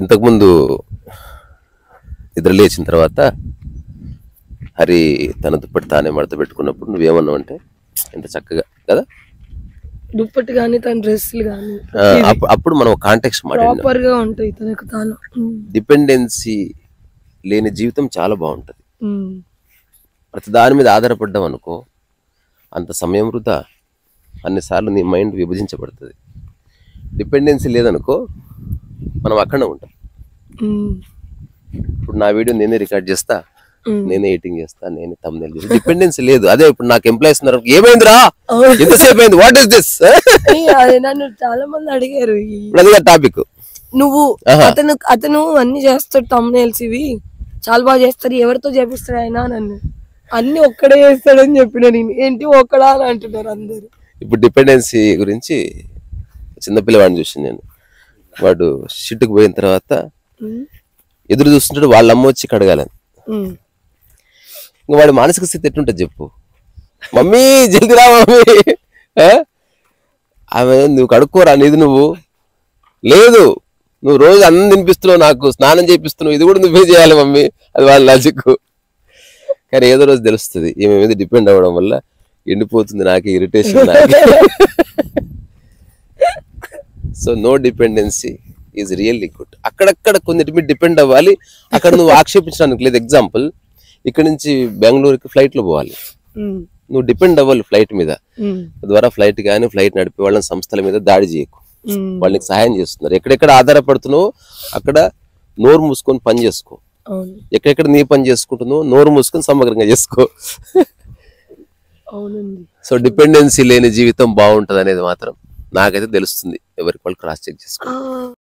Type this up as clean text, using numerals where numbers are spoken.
ఇంతకుముందు నిద్ర లేచిన తర్వాత హరి తన దుప్పటి తానే మడత పెట్టుకున్నప్పుడు నువ్వేమన్నావు అంటే ఎంత చక్కగా కదా దుప్పటి కానీ తన డ్రెస్సులు కానీ అప్పుడు మనం కాంటెక్స్ట్ ప్రాపర్ గా ఉంటాయి తనకు తాను. డిపెండెన్సీ లేని జీవితం చాలా బాగుంటుంది. ప్రతి దాని మీద ఆధారపడ్డాం అనుకో అంత సమయం వృధా, అన్నిసార్లు నీ మైండ్ విభజించబడుతుంది. డిపెండెన్సీ లేదనుకో మనం అక్కడే ఉంటాం. ఇప్పుడు నా వీడియో నేనే రికార్డ్ చేస్తా, నేనే ఎడిటింగ్ చేస్తా, నేనే thumbnail చేస్తా. డిపెండెన్సీ లేదు. అదే ఇప్పుడు నాకు ఎంప్లాయీస్ ఉన్నారు, ఏమైందిరా ఎంతసేపు అయింది, వాట్ ఇస్ దిస్, నన్ను చాలా మంది అడిగారు అదిగా టాపిక్. నువ్వు అతను అన్ని చేస్తాడు, thumbnails ఇవి చాలా బాగా చేస్తారు, ఎవరితో చేపిస్తాడు ఆయన నన్ను అన్ని ఒక్కడే చేస్తాడని చెప్పిన నేను. ఏంటి ఒక్కడా అని అంటున్నారు అందరు. ఇప్పుడు డిపెండెన్సీ గురించి చిన్నపిల్లవాడిని చూసి నేను, వాడు షిట్కి పోయిన తర్వాత ఎదురు చూస్తుంటాడు వాళ్ళ అమ్మ వచ్చి కడగాలని. ఇంకా వాడి మానసిక స్థితి ఎట్లుంటుంది చెప్పు, మమ్మీ జల్దిరా మమ్మీ, ఆమె నువ్వు కడుక్కోరా నీది నువ్వు, లేదు నువ్వు రోజు అన్నం తినిపిస్తున్నావు, నాకు స్నానం చేపిస్తున్నావు, ఇది కూడా నువ్వే చేయాలి మమ్మీ, అది వాళ్ళ లాజిక్. కానీ ఏదో రోజు తెలుస్తుంది ఈమె మీద డిపెండ్ అవ్వడం వల్ల ఎండిపోతుంది, నాకే irritation. So no dependency is really good. అక్కడక్కడ కొన్నిటి మీద డిపెండ్ అవ్వాలి, అక్కడ నువ్వు ఆక్షేపించడానికి లేదు. ఎగ్జాంపుల్, ఇక్కడ నుంచి బెంగళూరుకి ఫ్లైట్ లో పోవాలి, నువ్వు డిపెండ్ అవ్వాలి ఫ్లైట్ మీద. ద్వారా ఫ్లైట్ కానీ ఫ్లైట్ నడిపే వాళ్ళని సంస్థల మీద దాడి చేయకు, వాళ్ళకి సహాయం చేస్తున్నారు. ఎక్కడెక్కడ ఆధారపడుతున్నావు అక్కడ నోరు మూసుకొని పని చేసుకో, ఎక్కడెక్కడ నీ పని చేసుకుంటున్నావు నోరు మూసుకొని సమగ్రంగా చేసుకో. సో డిపెండెన్సీ లేని జీవితం బాగుంటది అనేది మాత్రం నాకైతే తెలుస్తుంది, ఎవరికి వాళ్ళు క్రాస్ చెక్ చేసుకో.